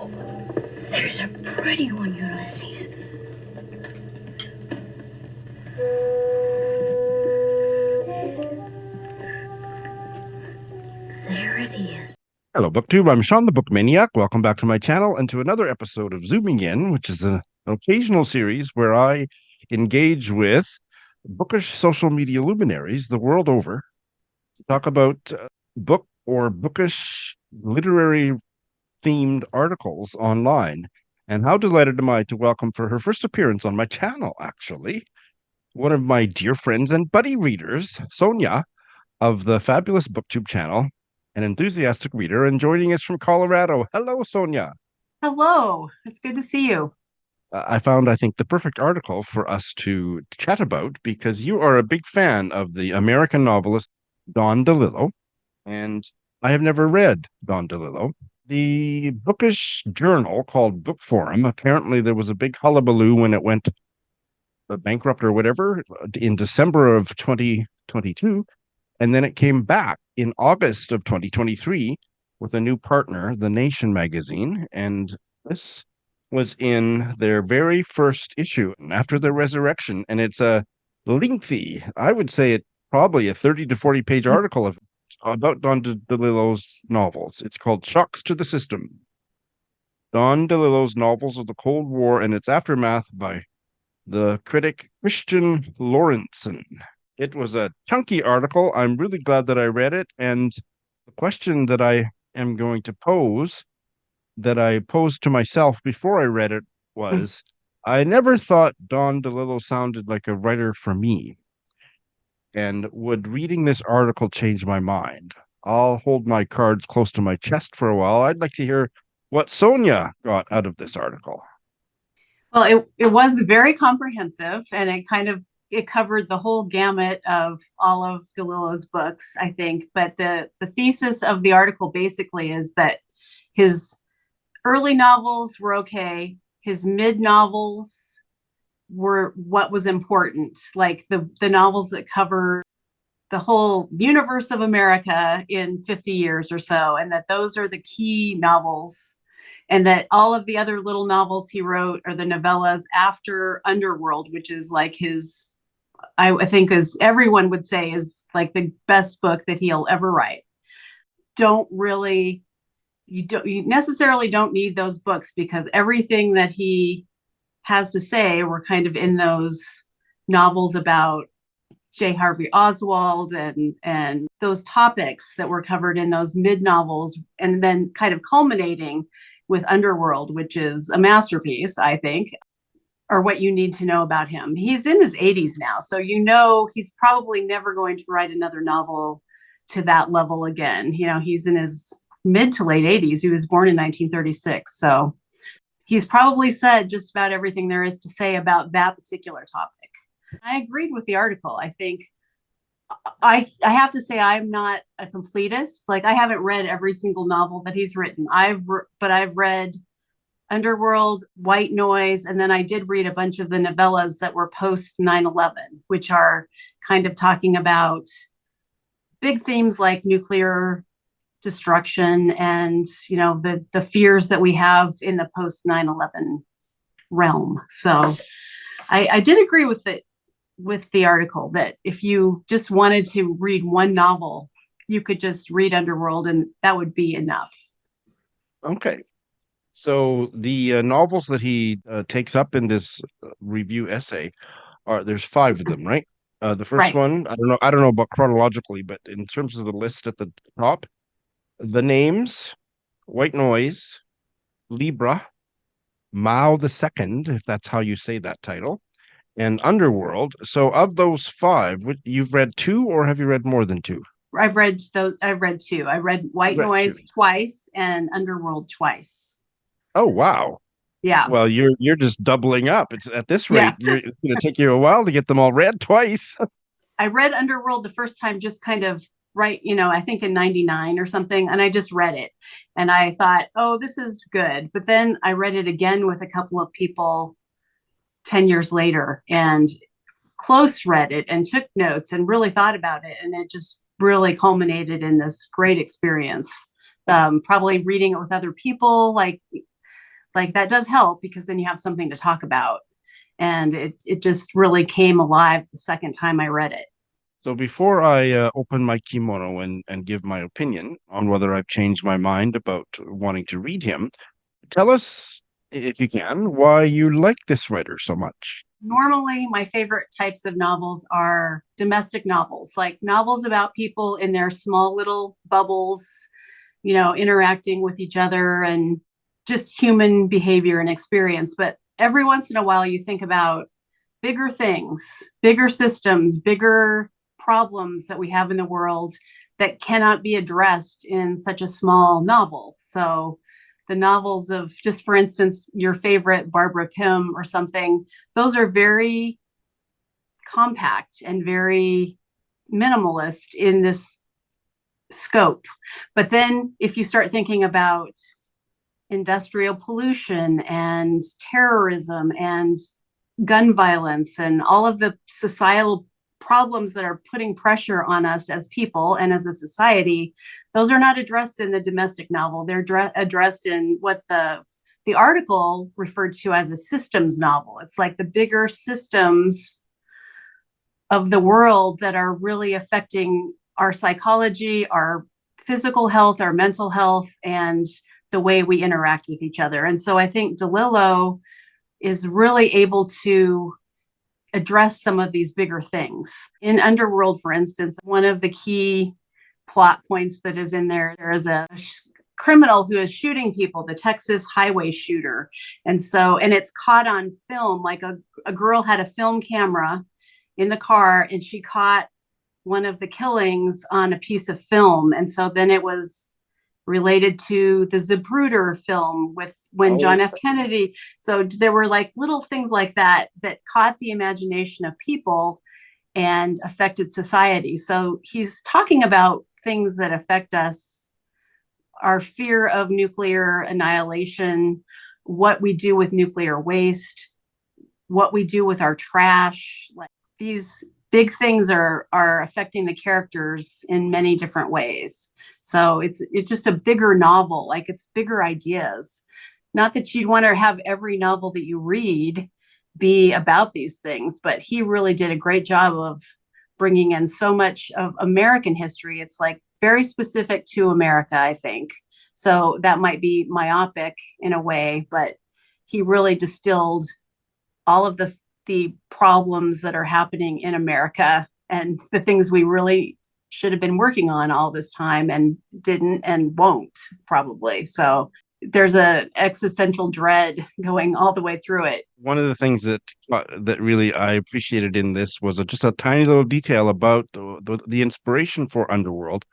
There's a pretty one, Ulysses. There it is. Hello, BookTube. I'm Shawn the Book Maniac. Welcome back to my channel and to another episode of Zooming In, which is an occasional series where I engage with bookish social media luminaries the world over to talk about book or bookish literary themed articles online. And how delighted am I to welcome for her first appearance on my channel, actually, one of my dear friends and buddy readers, Sonya, of the fabulous BookTube channel, an enthusiastic reader, and joining us from Colorado. Hello, Sonya. Hello, it's good to see you. I found, I think, the perfect article for us to chat about because you are a big fan of the American novelist Don DeLillo, and I have never read Don DeLillo. The bookish journal called Book Forum, apparently there was a big hullabaloo when it went bankrupt or whatever in December of 2022. And then it came back in August of 2023 with a new partner, The Nation magazine. And this was in their very first issue after their resurrection. And it's a lengthy, I would say it probably a 30 to 40 page article about Don DeLillo's novels. It's called Shocks to the System. Don DeLillo's novels of the Cold War and its aftermath by the critic Christian Lorentzen. It was a chunky article. I'm really glad that I read it. And the question that I am going to pose, that I posed to myself before I read it, was I never thought Don DeLillo sounded like a writer for me. And would reading this article change my mind? I'll hold my cards close to my chest for a while. I'd like to hear what Sonya got out of this article. Well, it was very comprehensive, and it covered the whole gamut of all of DeLillo's books, I think. But the thesis of the article basically is that his early novels were okay. His mid novels were what was important, like the novels that cover the whole universe of America in 50 years or so, and that those are the key novels. And that all of the other little novels he wrote are the novellas after Underworld, which is like his, I think, as everyone would say, is like the best book that he'll ever write. You necessarily don't need those books because everything that he has to say were kind of in those novels about J. Harvey Oswald and those topics that were covered in those mid novels, and then kind of culminating with Underworld, which is a masterpiece, I think, or what you need to know about him. He's in his 80s now, so he's probably never going to write another novel to that level again. He's in his mid to late 80s. He was born in 1936, so he's probably said just about everything there is to say about that particular topic. I agreed with the article. I think I have to say I'm not a completist. Like, I haven't read every single novel that he's written. But I've read Underworld, White Noise, and then I did read a bunch of the novellas that were post 9/11, which are kind of talking about big themes like nuclear destruction and the fears that we have in the post 9/11 realm. So I did agree with the article that if you just wanted to read one novel, you could just read Underworld and that would be enough. Okay. So the novels that he takes up in this review essay there's 5 of them, right? The first Right. one, I don't know about chronologically, but in terms of the list at the top, The Names, White Noise, Libra, Mao the Second, if that's how you say that title, and Underworld. So of those 5, you've read 2, or have you read more than 2? I've read 2. I read White Noise twice and Underworld twice. Oh, wow. Yeah. Well, you're just doubling up. It's at this rate, Yeah. it's going to take you a while to get them all read twice. I read Underworld the first time, just kind of right, I think in 99 or something. And I just read it and I thought, oh, this is good. But then I read it again with a couple of people 10 years later and close read it and took notes and really thought about it. And it just really culminated in this great experience. Probably reading it with other people, like like that does help because then you have something to talk about. And it just really came alive the second time I read it. So before I open my kimono and give my opinion on whether I've changed my mind about wanting to read him, tell us, if you can, why you like this writer so much. Normally, my favorite types of novels are domestic novels, like novels about people in their small little bubbles, interacting with each other and just human behavior and experience. But every once in a while, you think about bigger things, bigger systems, bigger problems that we have in the world that cannot be addressed in such a small novel. So the novels of, just for instance, your favorite Barbara Pym or something, those are very compact and very minimalist in this scope. But then if you start thinking about industrial pollution and terrorism and gun violence and all of the societal problems that are putting pressure on us as people and as a society, those are not addressed in the domestic novel. They're addressed in what the article referred to as a systems novel. It's like the bigger systems of the world that are really affecting our psychology, our physical health, our mental health, and the way we interact with each other. And so I think DeLillo is really able to address some of these bigger things. In Underworld, for instance, one of the key plot points that is in there is a criminal who is shooting people, the Texas highway shooter. And it's caught on film, like a girl had a film camera in the car and she caught one of the killings on a piece of film. And so then it was related to the Zapruder film with when John F. Kennedy. So there were like little things like that caught the imagination of people and affected society. So he's talking about things that affect us, our fear of nuclear annihilation, what we do with nuclear waste, what we do with our trash. Like these big things are affecting the characters in many different ways. So it's just a bigger novel, like it's bigger ideas. Not that you'd want to have every novel that you read be about these things, but he really did a great job of bringing in so much of American history. It's like very specific to America, I think. So that might be myopic in a way, but he really distilled all of the problems that are happening in America and the things we really should have been working on all this time and didn't and won't probably. So there's a existential dread going all the way through it. One of the things that really I appreciated in this was just a tiny little detail about the inspiration for Underworld,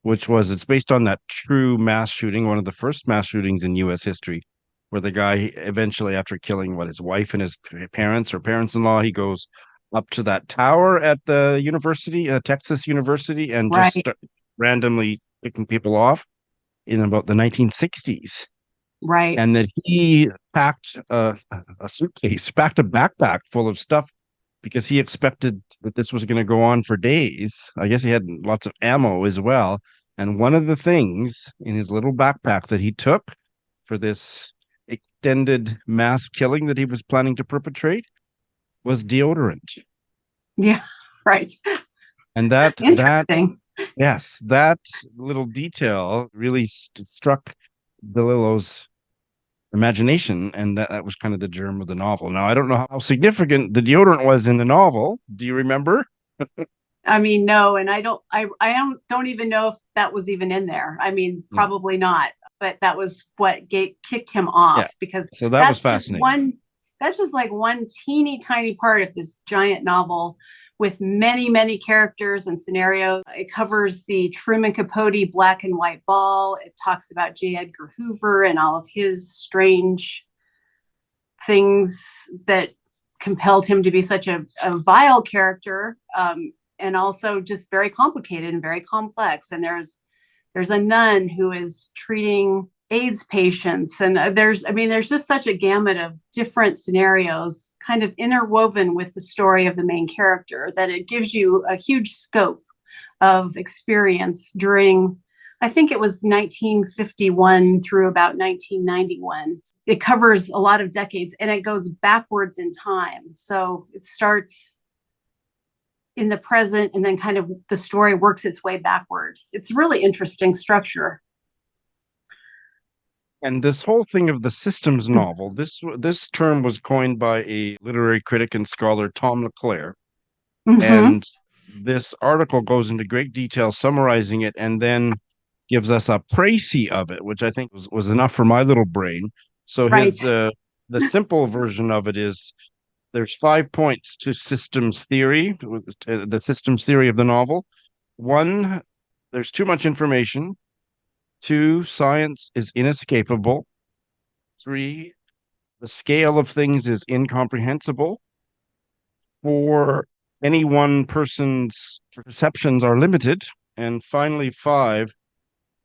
which was it's based on that true mass shooting, one of the first mass shootings in U.S. history, where the guy eventually, after killing his wife and his parents or parents-in-law, he goes up to that tower at the university, Texas University, and just randomly picking people off in about the 1960s. Right. And that he packed a backpack full of stuff because he expected that this was going to go on for days. I guess he had lots of ammo as well. And one of the things in his little backpack that he took for this extended mass killing that he was planning to perpetrate was deodorant. Yeah, right. And that little detail really struck DeLillo's imagination, and that was kind of the germ of the novel. Now, I don't know how significant the deodorant was in the novel. Do you remember? I mean, no, and I don't even know if that was even in there. I mean, probably not, but that was what kicked him off because so that was fascinating. That's just like one teeny tiny part of this giant novel with many, many characters and scenarios. It covers the Truman Capote black and white ball. It talks about J. Edgar Hoover and all of his strange things that compelled him to be such a vile character, and also just very complicated and very complex. And there's a nun who is treating AIDS patients. And there's just such a gamut of different scenarios kind of interwoven with the story of the main character that it gives you a huge scope of experience during I think it was 1951 through about 1991. It covers a lot of decades and it goes backwards in time. So it starts in the present and then kind of the story works its way backward. It's really interesting structure. And this whole thing of the systems novel, this term was coined by a literary critic and scholar, Tom LeClaire. Mm-hmm. And this article goes into great detail summarizing it and then gives us a précis of it, which I think was enough for my little brain. So Right. the simple version of it is there's 5 points to systems theory, the systems theory of the novel. 1, there's too much information. 2, science is inescapable. 3, the scale of things is incomprehensible. 4, any one person's perceptions are limited. And finally, 5,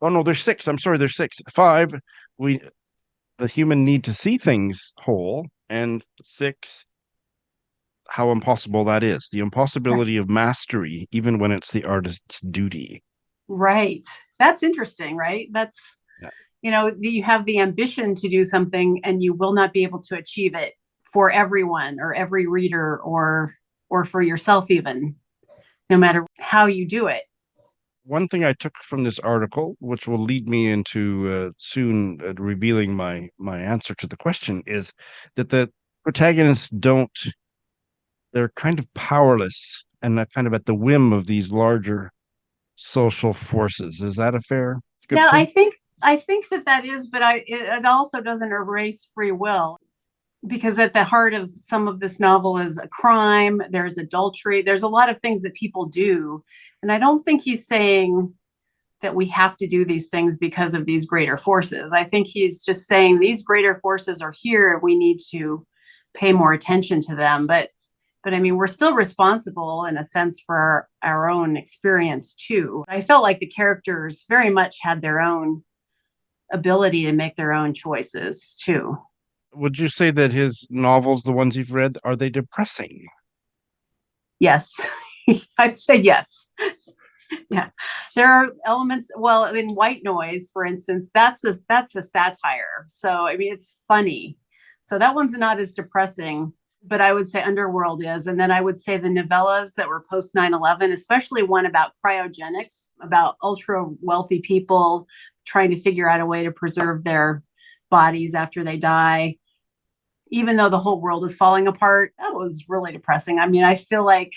oh no, there's 6. I'm sorry, there's 6. 5, the human need to see things whole. And 6, how impossible that is. The impossibility of mastery, even when it's the artist's duty. Right. That's interesting, right? That's, Yeah. You have the ambition to do something and you will not be able to achieve it for everyone or every reader or for yourself even, no matter how you do it. One thing I took from this article, which will lead me into soon revealing my answer to the question, is that the protagonists they're kind of powerless and they're kind of at the whim of these larger social forces. Is that a fair description? Yeah, I think that is, but it also doesn't erase free will, because at the heart of some of this novel is a crime, there's adultery, there's a lot of things that people do. And I don't think he's saying that we have to do these things because of these greater forces. I think he's just saying these greater forces are here. We need to pay more attention to them. But I mean, we're still responsible in a sense for our own experience too. I felt like the characters very much had their own ability to make their own choices too. Would you say that his novels, the ones you've read, are they depressing? Yes, I'd say yes. Yeah, there are elements. Well, in White Noise, for instance, that's a satire. So I mean, it's funny. So that one's not as depressing, but I would say Underworld is. And then I would say the novellas that were post 9/11, especially one about cryogenics, about ultra wealthy people trying to figure out a way to preserve their bodies after they die, even though the whole world is falling apart. That was really depressing. I mean, I feel like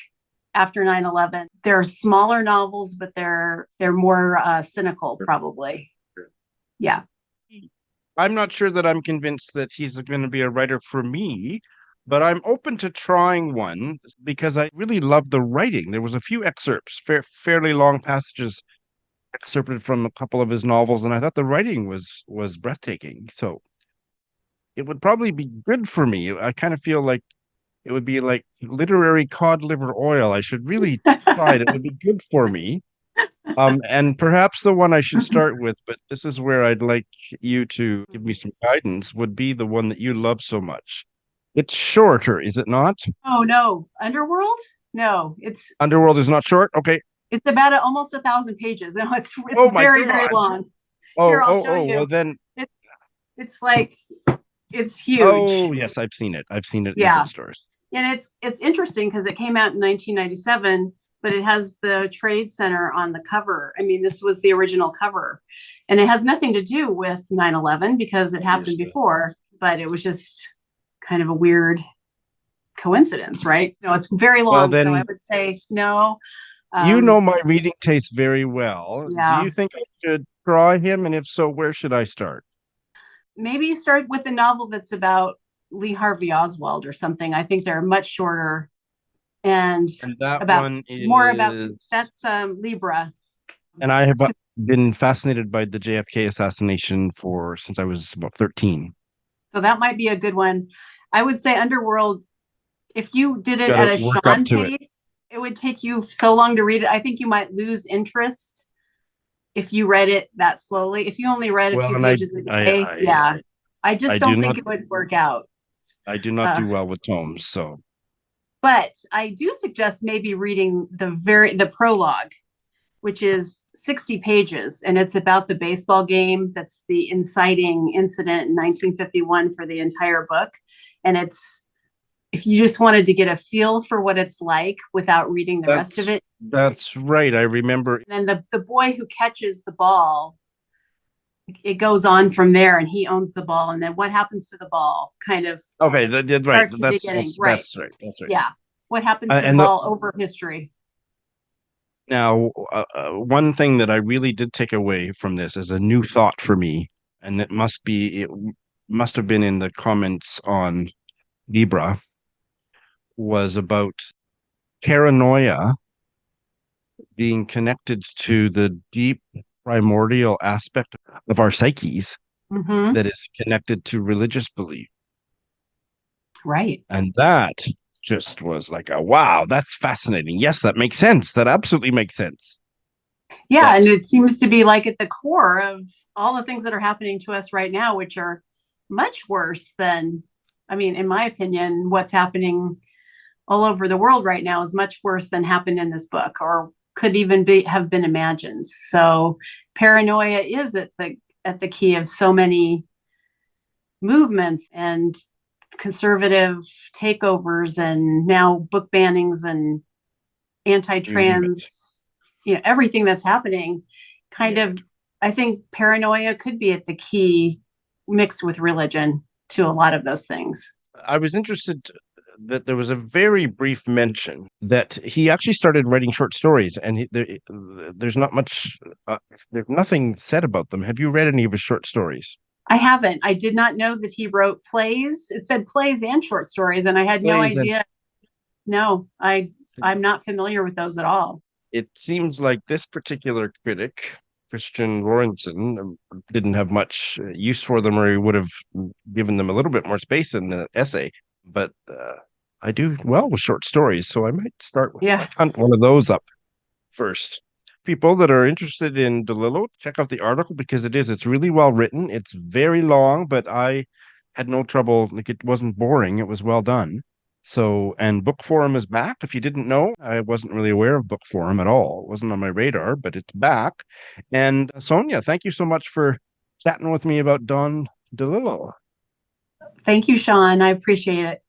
after 9/11, there are smaller novels, but they're more cynical, probably. Yeah. I'm not sure that I'm convinced that he's going to be a writer for me, but I'm open to trying one because I really love the writing. There was a few excerpts, fairly long passages excerpted from a couple of his novels, and I thought the writing was breathtaking. So it would probably be good for me. I kind of feel like it would be like literary cod liver oil. I should really try it. It would be good for me. And perhaps the one I should start with, but this is where I'd like you to give me some guidance, would be the one that you love so much. It's shorter, is it not? Oh no, Underworld? No, Underworld is not short? Okay. it's about almost 1,000 pages. No, it's Oh my very, very God. long. Oh, Here, I'll show well you. then. It's like it's huge. Oh, yes, I've seen it. I've seen it in Yeah. bookstores. And it's interesting because it came out in 1997, but it has the Trade Center on the cover. I mean, this was the original cover, and it has nothing to do with 9/11 because it happened before, but it was just kind of a weird coincidence, right? No, it's very long, Well, then, so I would say no. you know my reading taste very well. Yeah. Do you think I should try him? And if so, where should I start? Maybe start with a novel that's about Lee Harvey Oswald or something. I think they're much shorter and that about one is more about that's Libra. And I have been fascinated by the JFK assassination since I was about 13. So that might be a good one. I would say Underworld, if you did it at a Shawn pace, it would take you so long to read it. I think you might lose interest if you read it that slowly. If you only read a few pages a day, I just don't think it would work out. I do not do well with tomes, so. But I do suggest maybe reading the prologue, which is 60 pages, and it's about the baseball game that's the inciting incident in 1951 for the entire book. And it's, if you just wanted to get a feel for what it's like without reading the rest of it. That's right. I remember. And then the boy who catches the ball, it goes on from there, and he owns the ball. And then what happens to the ball kind of Okay, right. That's right. That's right. That's right. Yeah. What happens to the And ball over history? now, one thing that I really did take away from this is a new thought for me, and it must have been in the comments on Libra, was about paranoia being connected to the deep primordial aspect of our psyches Mm-hmm. that is connected to religious belief. Right. And that just was like a wow, that's fascinating. Yes, that makes sense. That absolutely makes sense. Yeah, and it seems to be like at the core of all the things that are happening to us right now, which are much worse than, I mean, in my opinion, what's happening all over the world right now is much worse than happened in this book, or could even have been imagined. So paranoia is at the key of so many movements and conservative takeovers, and now book bannings and anti-trans, everything that's happening kind of, I think paranoia could be at the key, mixed with religion, to a lot of those things. I was interested that there was a very brief mention that he actually started writing short stories, and there's not much, there's nothing said about them. Have you read any of his short stories? I haven't. I did not know that he wrote plays. It said plays and short stories, and I had no idea. No, I'm not familiar with those at all. It seems like this particular critic, Christian Lorentzen, didn't have much use for them, or he would have given them a little bit more space in the essay. But I do well with short stories, so I might hunt one of those up first. People that are interested in DeLillo, check out the article, because it's really well written. It's very long, but I had no trouble. Like, it wasn't boring. It was well done. So, and Book Forum is back. If you didn't know, I wasn't really aware of Book Forum at all. It wasn't on my radar, but it's back. And Sonya, thank you so much for chatting with me about Don DeLillo. Thank you, Shawn. I appreciate it.